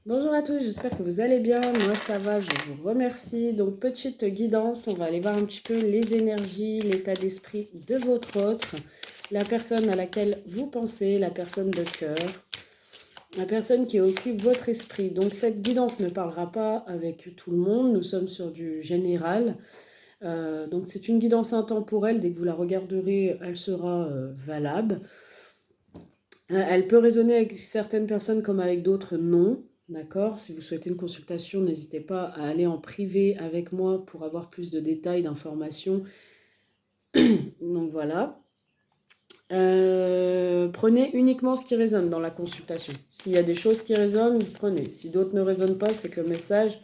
Bonjour à tous, j'espère que vous allez bien. Moi ça va, je vous remercie. Donc petite guidance, on va aller voir un petit peu les énergies, l'état d'esprit de votre autre, la personne à laquelle vous pensez, la personne de cœur, la personne qui occupe votre esprit. Donc cette guidance ne parlera pas avec tout le monde, nous sommes sur du général. Donc c'est une guidance intemporelle, dès que vous la regarderez, elle sera valable. Elle peut résonner avec certaines personnes comme avec d'autres, non. D'accord? Si vous souhaitez une consultation, n'hésitez pas à aller en privé avec moi pour avoir plus de détails, d'informations. Donc voilà. Prenez uniquement ce qui résonne dans la consultation. S'il y a des choses qui résonnent, vous prenez. Si d'autres ne résonnent pas, c'est que le message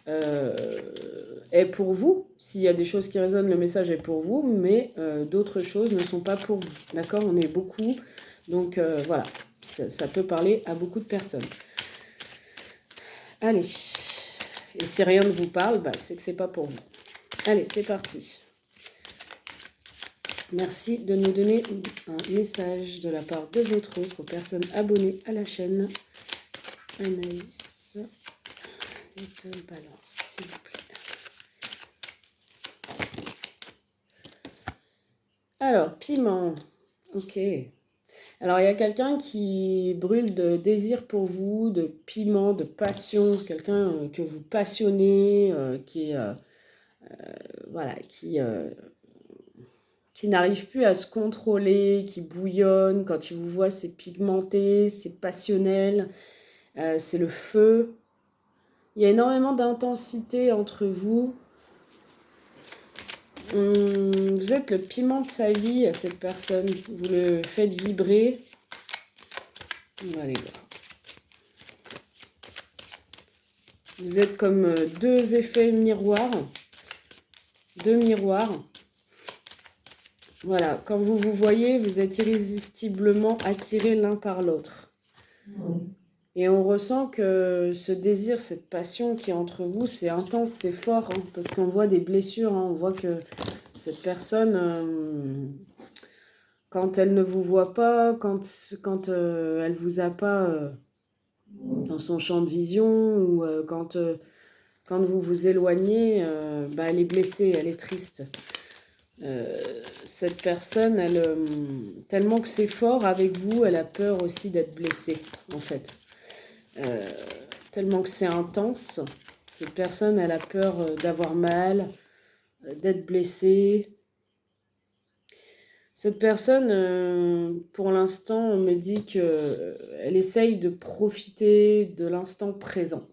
est pour vous. S'il y a des choses qui résonnent, le message est pour vous, mais d'autres choses ne sont pas pour vous. D'accord? On est beaucoup. Donc voilà, ça peut parler à beaucoup de personnes. Allez, et si rien ne vous parle, c'est que c'est pas pour vous. Allez, c'est parti. Merci de nous donner un message de la part de votre autre, aux personnes abonnées à la chaîne. Anaïs et de Balance, s'il vous plaît. Alors, piment. Ok. Alors, il y a quelqu'un qui brûle de désir pour vous, de piment, de passion, quelqu'un que vous passionnez, qui est, voilà, qui n'arrive plus à se contrôler, qui bouillonne. Quand il vous voit, c'est pigmenté, c'est passionnel, c'est le feu. Il y a énormément d'intensité entre vous. Vous êtes le piment de sa vie à cette personne. Vous le faites vibrer. On va aller voir. Vous êtes comme deux effets miroirs. Deux miroirs. Voilà, quand vous vous voyez, vous êtes irrésistiblement attirés l'un par l'autre. Et on ressent que ce désir, cette passion qui est entre vous, c'est intense, c'est fort, hein, parce qu'on voit des blessures, hein, on voit que cette personne, quand elle ne vous voit pas, quand elle ne vous a pas dans son champ de vision, ou quand vous vous éloignez, elle est blessée, elle est triste. Cette personne, tellement que c'est fort avec vous, elle a peur aussi d'être blessée, en fait. Tellement que c'est intense, cette personne, elle a peur d'avoir mal, d'être blessée. Cette personne, pour l'instant, on me dit qu'elle essaye de profiter de l'instant présent,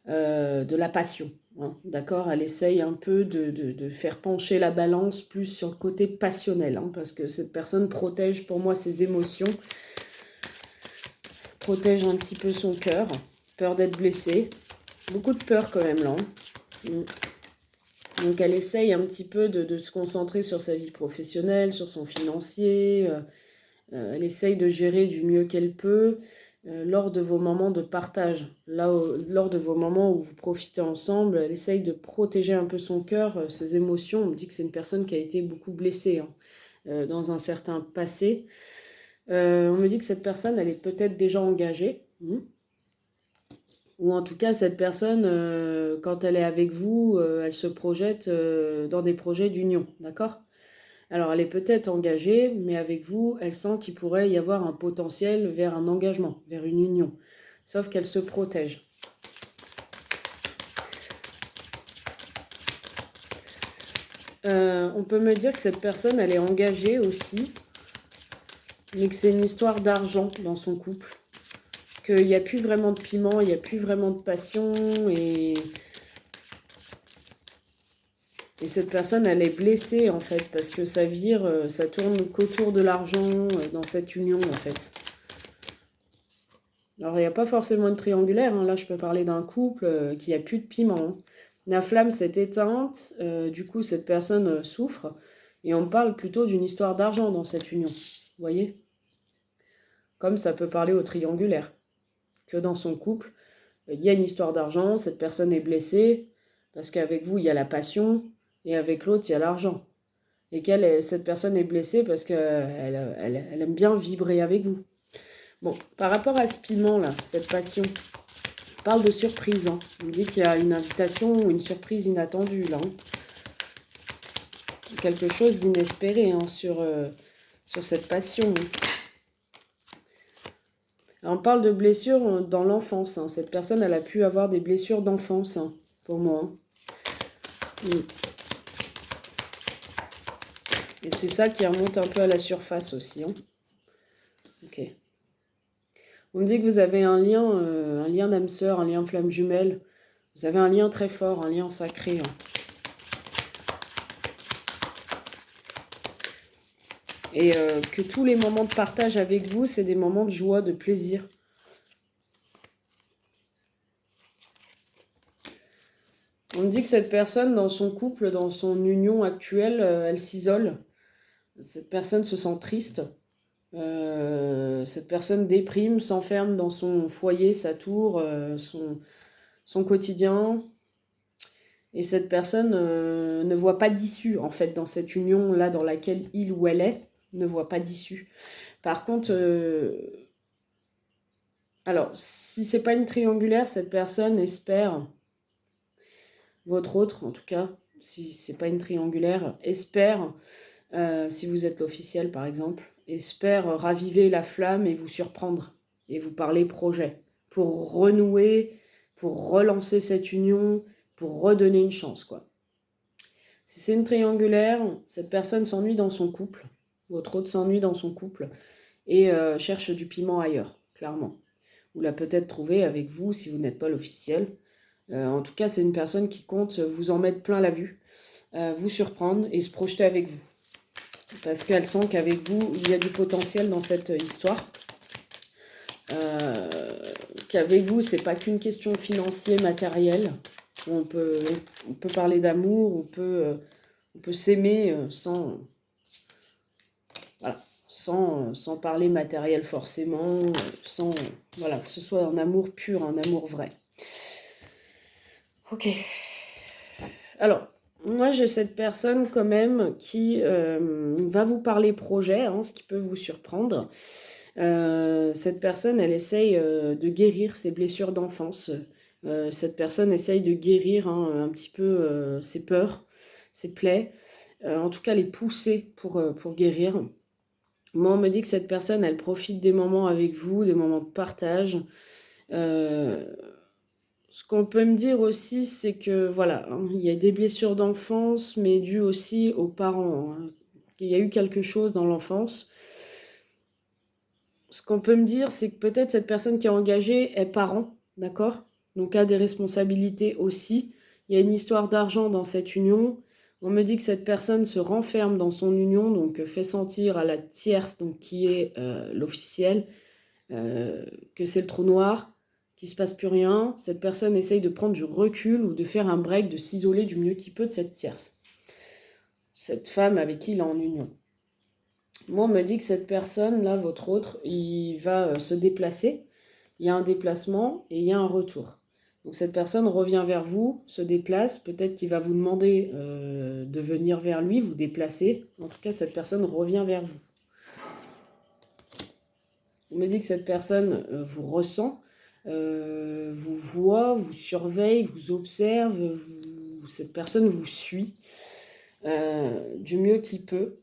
de la passion. Hein, d'accord? Elle essaye un peu de faire pencher la balance plus sur le côté passionnel, hein, parce que cette personne protège pour moi ses émotions, protège un petit peu son cœur, peur d'être blessée. Beaucoup de peur quand même là. Hein. Donc elle essaye un petit peu de se concentrer sur sa vie professionnelle, sur son financier. Elle essaye de gérer du mieux qu'elle peut lors de vos moments de partage. Lors de vos moments où vous profitez ensemble, elle essaye de protéger un peu son cœur, ses émotions. On me dit que c'est une personne qui a été beaucoup blessée, hein, dans un certain passé. On me dit que cette personne, elle est peut-être déjà engagée. Ou en tout cas, cette personne, quand elle est avec vous, elle se projette dans des projets d'union, d'accord? Alors, elle est peut-être engagée, mais avec vous, elle sent qu'il pourrait y avoir un potentiel vers un engagement, vers une union. Sauf qu'elle se protège. On peut me dire que cette personne, elle est engagée aussi, mais que c'est une histoire d'argent dans son couple. Qu'il n'y a plus vraiment de piment, il n'y a plus vraiment de passion, et cette personne, elle est blessée, en fait, parce que ça vire, ça tourne qu'autour de l'argent dans cette union, en fait. Alors, il n'y a pas forcément de triangulaire, hein. Là, je peux parler d'un couple qui n'a plus de piment. Hein. La flamme s'est éteinte, du coup, cette personne souffre, et on parle plutôt d'une histoire d'argent dans cette union, vous voyez? Comme ça peut parler au triangulaire, que dans son couple, il y a une histoire d'argent, cette personne est blessée, parce qu'avec vous, il y a la passion, et avec l'autre, il y a l'argent. Et cette personne est blessée parce qu'elle aime bien vibrer avec vous. Bon, par rapport à ce piment là, cette passion, parle de surprise. Hein. On me dit qu'il y a une invitation ou une surprise inattendue là. Hein. Quelque chose d'inespéré hein, sur cette passion. Alors, on parle de blessures dans l'enfance. Hein. Cette personne, elle a pu avoir des blessures d'enfance, hein, pour moi. Et c'est ça qui remonte un peu à la surface aussi. Hein. Ok. On me dit que vous avez un lien d'âme sœur, un lien flamme jumelle. Vous avez un lien très fort, un lien sacré. Hein. Et que tous les moments de partage avec vous, c'est des moments de joie, de plaisir. On me dit que cette personne, dans son couple, dans son union actuelle, elle s'isole. Cette personne se sent triste. Cette personne déprime, s'enferme dans son foyer, sa tour, son quotidien. Et cette personne ne voit pas d'issue, en fait, dans cette union-là dans laquelle il ou elle est, ne voit pas d'issue. Par contre, alors, si c'est pas une triangulaire, cette personne espère, votre autre en tout cas, si c'est pas une triangulaire, espère, si vous êtes l'officiel par exemple, espère raviver la flamme et vous surprendre, et vous parler projet, pour renouer, pour relancer cette union, pour redonner une chance, quoi. Si c'est une triangulaire, cette personne s'ennuie dans son couple, votre autre s'ennuie dans son couple, et cherche du piment ailleurs, clairement. Vous la peut-être trouver avec vous si vous n'êtes pas l'officiel. En tout cas, c'est une personne qui compte vous en mettre plein la vue, vous surprendre et se projeter avec vous. Parce qu'elle sent qu'avec vous, il y a du potentiel dans cette histoire. Qu'avec vous, c'est pas qu'une question financière, matérielle. On peut parler d'amour, on peut s'aimer sans parler matériel forcément, sans voilà, que ce soit un amour pur, un amour vrai. Ok. Alors, moi j'ai cette personne quand même qui va vous parler projet, hein, ce qui peut vous surprendre. Cette personne, elle essaye de guérir ses blessures d'enfance. Cette personne essaye de guérir hein, un petit peu ses peurs, ses plaies. En tout cas, les pousser pour guérir. Moi, on me dit que cette personne, elle profite des moments avec vous, des moments de partage. Ce qu'on peut me dire aussi, c'est que, voilà, hein, il y a des blessures d'enfance, mais dues aussi aux parents. Hein. Il y a eu quelque chose dans l'enfance. Ce qu'on peut me dire, c'est que peut-être cette personne qui est engagée est parent, d'accord? Donc a des responsabilités aussi. Il y a une histoire d'argent dans cette union. On me dit que cette personne se renferme dans son union, donc fait sentir à la tierce, donc qui est l'officiel, que c'est le trou noir, qu'il ne se passe plus rien. Cette personne essaye de prendre du recul ou de faire un break, de s'isoler du mieux qu'il peut de cette tierce. Cette femme avec qui il est en union. Moi, on me dit que cette personne, là, votre autre, il va se déplacer. Il y a un déplacement et il y a un retour. Donc cette personne revient vers vous, se déplace, peut-être qu'il va vous demander de venir vers lui, vous déplacer. En tout cas, cette personne revient vers vous. On me dit que cette personne vous ressent, vous voit, vous surveille, vous observe, cette personne vous suit du mieux qu'il peut,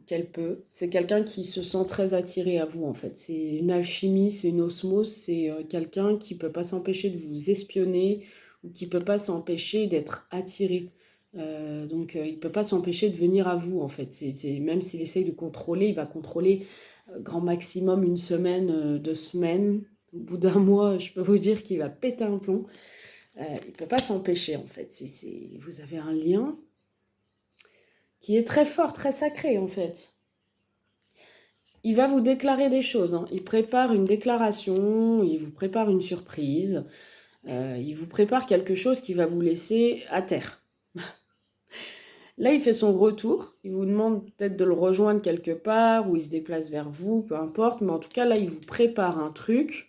qu'elle peut. C'est quelqu'un qui se sent très attiré à vous en fait. C'est une alchimie, c'est une osmose, c'est quelqu'un qui ne peut pas s'empêcher de vous espionner ou qui ne peut pas s'empêcher d'être attiré. Donc il ne peut pas s'empêcher de venir à vous en fait. Même s'il essaye de contrôler, il va contrôler grand maximum une semaine, 2 semaines. Au bout d'un mois, je peux vous dire qu'il va péter un plomb. Il ne peut pas s'empêcher en fait. Vous avez un lien qui est très fort, très sacré en fait. Il va vous déclarer des choses. Hein. Il prépare une déclaration, il vous prépare une surprise, il vous prépare quelque chose qui va vous laisser à terre. Là, il fait son retour, il vous demande peut-être de le rejoindre quelque part, ou il se déplace vers vous, peu importe, mais en tout cas, là, il vous prépare un truc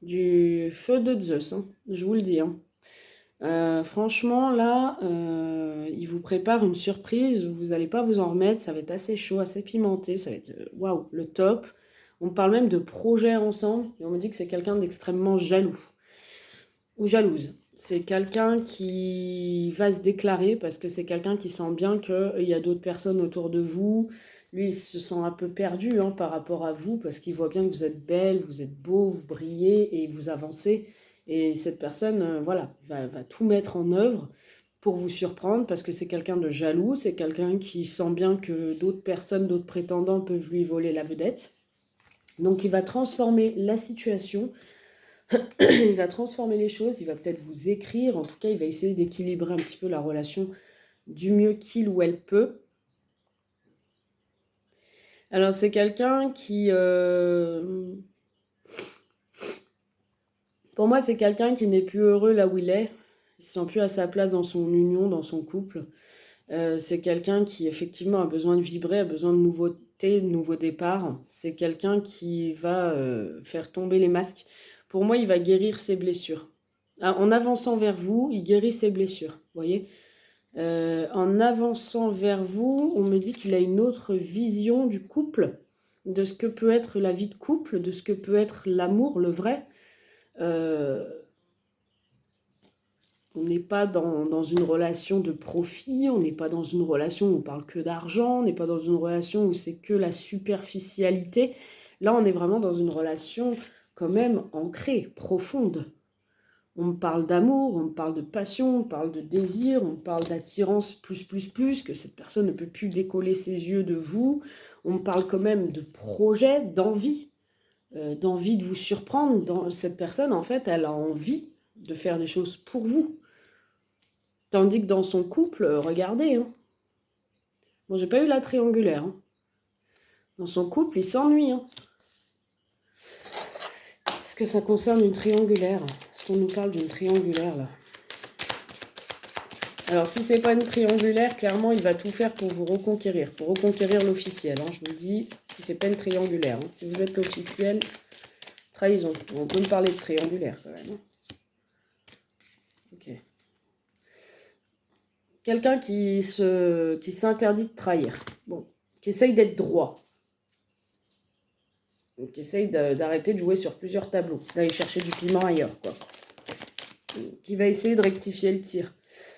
du feu de Zeus, hein, je vous le dis. Hein. Franchement, là, il vous prépare une surprise, vous n'allez pas vous en remettre, ça va être assez chaud, assez pimenté, ça va être, waouh, le top. On parle même de projet ensemble, et on me dit que c'est quelqu'un d'extrêmement jaloux. ou jalouse. C'est quelqu'un qui va se déclarer parce que c'est quelqu'un qui sent bien qu'il y a d'autres personnes autour de vous. Lui, il se sent un peu perdu hein, par rapport à vous parce qu'il voit bien que vous êtes belle, vous êtes beau, vous brillez et vous avancez. Et cette personne, voilà, va tout mettre en œuvre pour vous surprendre parce que c'est quelqu'un de jaloux, c'est quelqu'un qui sent bien que d'autres personnes, d'autres prétendants peuvent lui voler la vedette. Donc il va transformer la situation, il va transformer les choses, il va peut-être vous écrire, en tout cas il va essayer d'équilibrer un petit peu la relation du mieux qu'il ou elle peut. Alors c'est quelqu'un qui... Pour moi c'est quelqu'un qui n'est plus heureux là où il est, il ne se sent plus à sa place dans son union, dans son couple. C'est quelqu'un qui effectivement a besoin de vibrer, a besoin de nouveautés, de nouveaux départs. C'est quelqu'un qui va faire tomber les masques. Pour moi, il va guérir ses blessures. En avançant vers vous, il guérit ses blessures. Vous voyez en avançant vers vous, on me dit qu'il a une autre vision du couple, de ce que peut être la vie de couple, de ce que peut être l'amour, le vrai. On n'est pas dans une relation de profit, on n'est pas dans une relation où on parle que d'argent, on n'est pas dans une relation où c'est que la superficialité. Là, on est vraiment dans une relation quand même ancrée, profonde. On me parle d'amour, on me parle de passion, on parle de désir, on parle d'attirance plus, que cette personne ne peut plus décoller ses yeux de vous. On me parle quand même de projet, d'envie de vous surprendre. Cette personne, en fait, elle a envie de faire des choses pour vous. Tandis que dans son couple, regardez, hein. Bon, j'ai pas eu la triangulaire. Hein. Dans son couple, il s'ennuie. Hein. Est-ce que ça concerne une triangulaire? Est-ce qu'on nous parle d'une triangulaire, là? Alors, si c'est pas une triangulaire, clairement, il va tout faire pour vous reconquérir. Pour reconquérir l'officiel, hein, je vous le dis, si c'est pas une triangulaire. Hein. Si vous êtes l'officiel, trahison. On peut me parler de triangulaire, quand même. Hein. Ok. Quelqu'un qui s'interdit de trahir. Bon, qui essaye d'être droit. Donc, qui essaye d'arrêter de jouer sur plusieurs tableaux, d'aller chercher du piment ailleurs, quoi. Qui va essayer de rectifier le tir.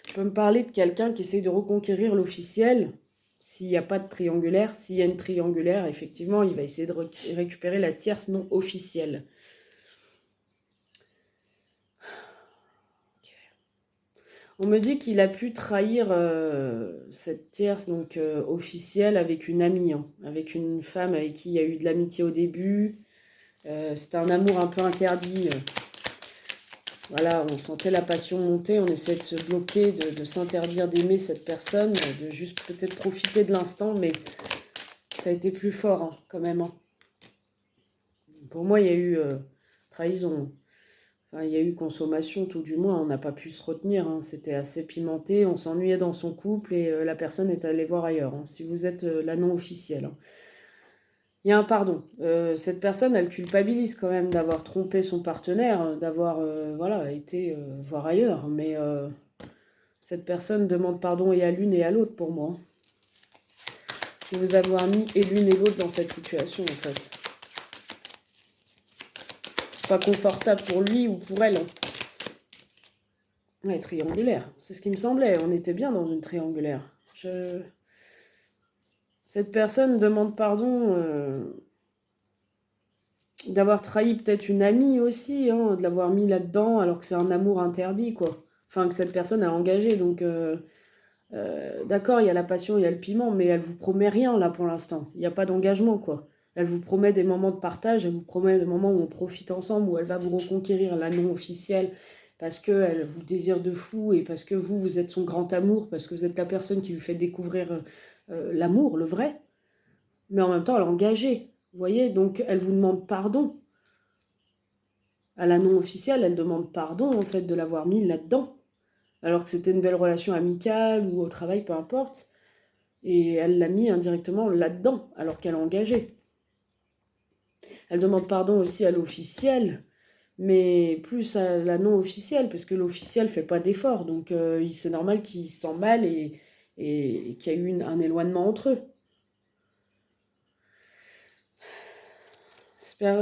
Je peux me parler de quelqu'un qui essaye de reconquérir l'officiel, s'il n'y a pas de triangulaire. S'il y a une triangulaire, effectivement, il va essayer de récupérer la tierce non officielle. Okay. On me dit qu'il a pu trahir cette tierce donc officielle avec une amie, hein, avec une femme avec qui il y a eu de l'amitié au début. C'était un amour un peu interdit. Voilà, on sentait la passion monter, on essayait de se bloquer, de s'interdire d'aimer cette personne, de juste peut-être profiter de l'instant, mais ça a été plus fort hein, quand même. Hein. Pour moi, il y a eu trahison. Enfin, il y a eu consommation, tout du moins, on n'a pas pu se retenir. Hein. C'était assez pimenté, on s'ennuyait dans son couple et la personne est allée voir ailleurs. Hein, si vous êtes la non officielle. Hein. Il y a un pardon. Cette personne, elle culpabilise quand même d'avoir trompé son partenaire, d'avoir voilà, été voir ailleurs. Mais cette personne demande pardon et à l'une et à l'autre pour moi. De vous avoir mis et l'une et l'autre dans cette situation en fait. C'est pas confortable pour lui ou pour elle. Hein. Ouais, triangulaire. C'est ce qui me semblait. On était bien dans une triangulaire. Cette personne demande pardon... d'avoir trahi peut-être une amie aussi, hein, de l'avoir mis là-dedans alors que c'est un amour interdit, quoi. Enfin, que cette personne a engagé. Donc, d'accord, il y a la passion, il y a le piment, mais elle vous promet rien, là, pour l'instant. Il n'y a pas d'engagement, quoi. Elle vous promet des moments de partage, elle vous promet des moments où on profite ensemble, où elle va vous reconquérir la non officielle, parce qu'elle vous désire de fou, et parce que vous êtes son grand amour, parce que vous êtes la personne qui lui fait découvrir l'amour, le vrai. Mais en même temps, elle est engagée. Vous voyez, donc elle vous demande pardon. À la non officielle, elle demande pardon en fait de l'avoir mis là-dedans. Alors que c'était une belle relation amicale ou au travail, peu importe. Et elle l'a mis indirectement là-dedans, alors qu'elle est engagée. Elle demande pardon aussi à l'officiel, mais plus à la non officielle, parce que l'officiel ne fait pas d'effort. Donc c'est normal qu'il se sent mal et qu'il y a eu un éloignement entre eux.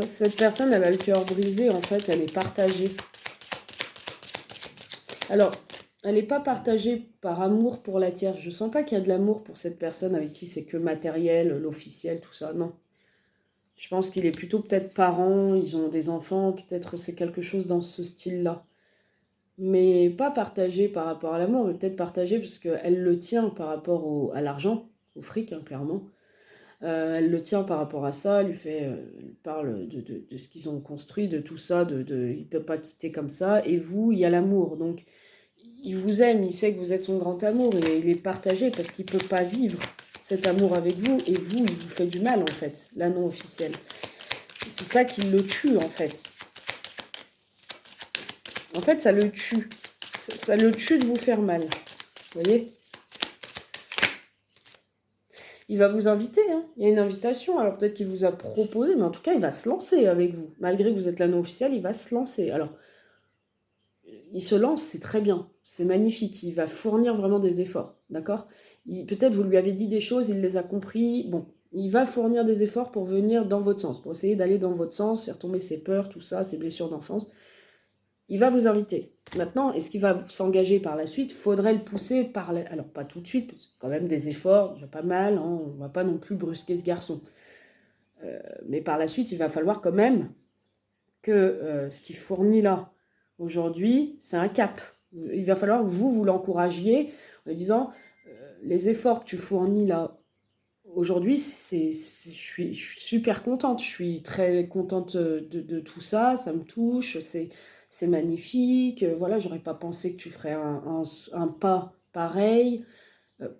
Cette personne, elle a le cœur brisé, en fait, elle est partagée. Alors, elle n'est pas partagée par amour pour la tierce. Je ne sens pas qu'il y a de l'amour pour cette personne avec qui c'est que matériel, l'officiel, tout ça. Non. Je pense qu'il est plutôt peut-être parent, ils ont des enfants, peut-être c'est quelque chose dans ce style-là. Mais pas partagé par rapport à l'amour, mais peut-être partagé parce qu'elle le tient par rapport à l'argent, au fric, hein, clairement. Elle le tient par rapport à ça, elle parle de ce qu'ils ont construit, de tout ça, il ne peut pas quitter comme ça. Et vous, il y a l'amour. Donc, il vous aime, il sait que vous êtes son grand amour, et il est partagé parce qu'il ne peut pas vivre cet amour avec vous. Et vous, il vous fait du mal, en fait, la non officielle. C'est ça qui le tue, en fait. En fait, ça le tue. Ça le tue de vous faire mal. Vous voyez ? Il va vous inviter, hein. Il y a une invitation. Alors peut-être qu'il vous a proposé, mais en tout cas, il va se lancer avec vous. Malgré que vous êtes la non officielle, il va se lancer. Alors, il se lance, c'est très bien. C'est magnifique. Il va fournir vraiment des efforts. D'accord ? Peut-être vous lui avez dit des choses, il les a compris. Bon, il va fournir des efforts pour venir dans votre sens, pour essayer d'aller dans votre sens, faire tomber ses peurs, tout ça, ses blessures d'enfance. Il va vous inviter. Maintenant, est-ce qu'il va s'engager par la suite? Faudrait le pousser par la... Alors, pas tout de suite, parce que quand même des efforts, déjà pas mal, hein, on ne va pas non plus brusquer ce garçon. Mais par la suite, il va falloir quand même que ce qu'il fournit là, aujourd'hui, c'est un cap. Il va falloir que vous l'encouragiez en lui disant, les efforts que tu fournis là, aujourd'hui, je suis super contente, je suis très contente de tout ça, ça me touche, c'est magnifique, voilà, j'aurais pas pensé que tu ferais un pas pareil,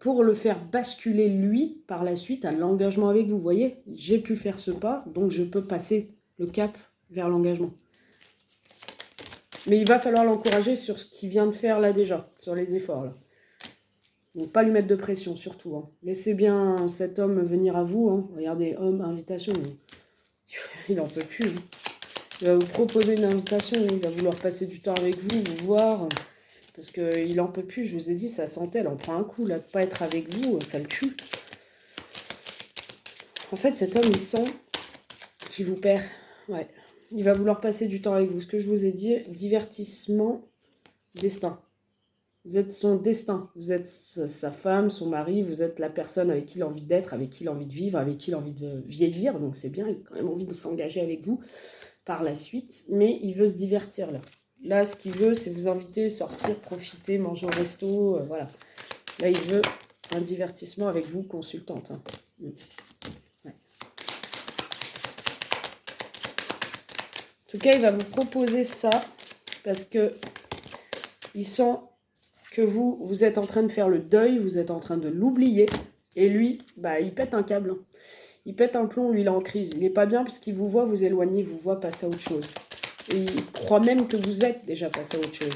pour le faire basculer lui par la suite à l'engagement avec vous. Vous voyez, j'ai pu faire ce pas, donc je peux passer le cap vers l'engagement. Mais il va falloir l'encourager sur ce qu'il vient de faire là déjà, sur les efforts là. Donc pas lui mettre de pression surtout. Hein. Laissez bien cet homme venir à vous. Hein. Regardez, homme, invitation. Il n'en peut plus. Hein. Il va vous proposer une invitation, il va vouloir passer du temps avec vous, vous voir. Parce qu'il n'en peut plus, je vous ai dit, sa santé, elle en prend un coup. Là, de ne pas être avec vous, ça le tue. En fait, cet homme, il sent qu'il vous perd. Ouais. Il va vouloir passer du temps avec vous. Ce que je vous ai dit, divertissement, destin. Vous êtes son destin, vous êtes sa femme, son mari, vous êtes la personne avec qui il a envie d'être, avec qui il a envie de vivre, avec qui il a envie de vieillir. Donc c'est bien, il a quand même envie de s'engager avec vous par la suite, mais il veut se divertir là. Là, ce qu'il veut, c'est vous inviter, sortir, profiter, manger au resto, voilà. Là, il veut un divertissement avec vous, consultante. Hein. Ouais. En tout cas, il va vous proposer ça parce que il sent que vous êtes en train de faire le deuil, vous êtes en train de l'oublier, et lui, bah, il pète un câble. Hein. Il pète un plomb, lui, il est en crise. Il n'est pas bien parce qu'il vous voit vous éloigner, vous voit passer à autre chose. Et il croit même que vous êtes déjà passé à autre chose.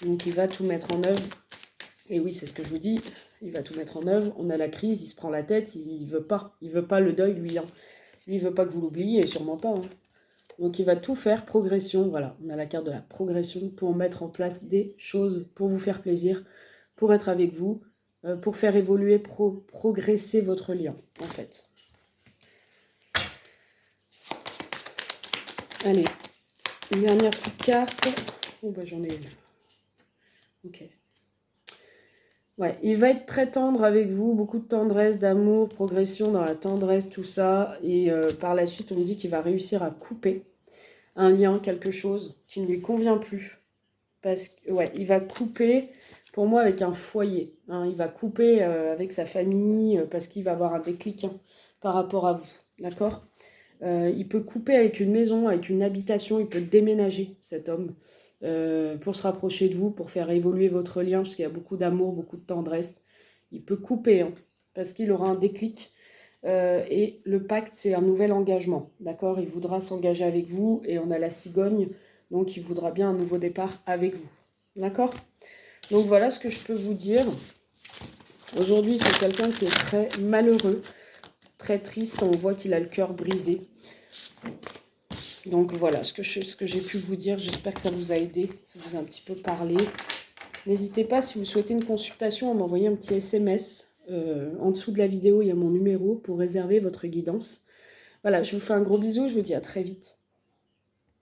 Donc il va tout mettre en œuvre. Et oui, c'est ce que je vous dis, il va tout mettre en œuvre. On a la crise, il se prend la tête, il veut pas. Il veut pas le deuil, lui. Hein. Lui, il veut pas que vous l'oubliez, et sûrement pas. Hein. Donc il va tout faire, progression, voilà, on a la carte de la progression pour mettre en place des choses, pour vous faire plaisir, pour être avec vous, pour faire évoluer, progresser votre lien, en fait. Allez, une dernière petite carte. Oh bah j'en ai une. Ok. Ouais, il va être très tendre avec vous, beaucoup de tendresse, d'amour, progression dans la tendresse, tout ça. Et par la suite, on me dit qu'il va réussir à couper un lien, quelque chose qui ne lui convient plus. Parce que, ouais, il va couper, pour moi, avec un foyer. Hein, il va couper avec sa famille parce qu'il va avoir un déclic par rapport à vous. D'accord ? Il peut couper avec une maison, avec une habitation, il peut déménager, cet homme, pour se rapprocher de vous, pour faire évoluer votre lien, parce qu'il y a beaucoup d'amour, beaucoup de tendresse. Il peut couper, hein, parce qu'il aura un déclic. Et le pacte, c'est un nouvel engagement, d'accord ? Il voudra s'engager avec vous, et on a la cigogne, donc il voudra bien un nouveau départ avec vous, d'accord ? Donc voilà ce que je peux vous dire. Aujourd'hui, c'est quelqu'un qui est très malheureux, très triste, on voit qu'il a le cœur brisé. Donc voilà ce que j'ai pu vous dire, j'espère que ça vous a aidé, ça vous a un petit peu parlé. N'hésitez pas, si vous souhaitez une consultation, à m'envoyer un petit SMS. En dessous de la vidéo, il y a mon numéro pour réserver votre guidance. Voilà, je vous fais un gros bisou, je vous dis à très vite.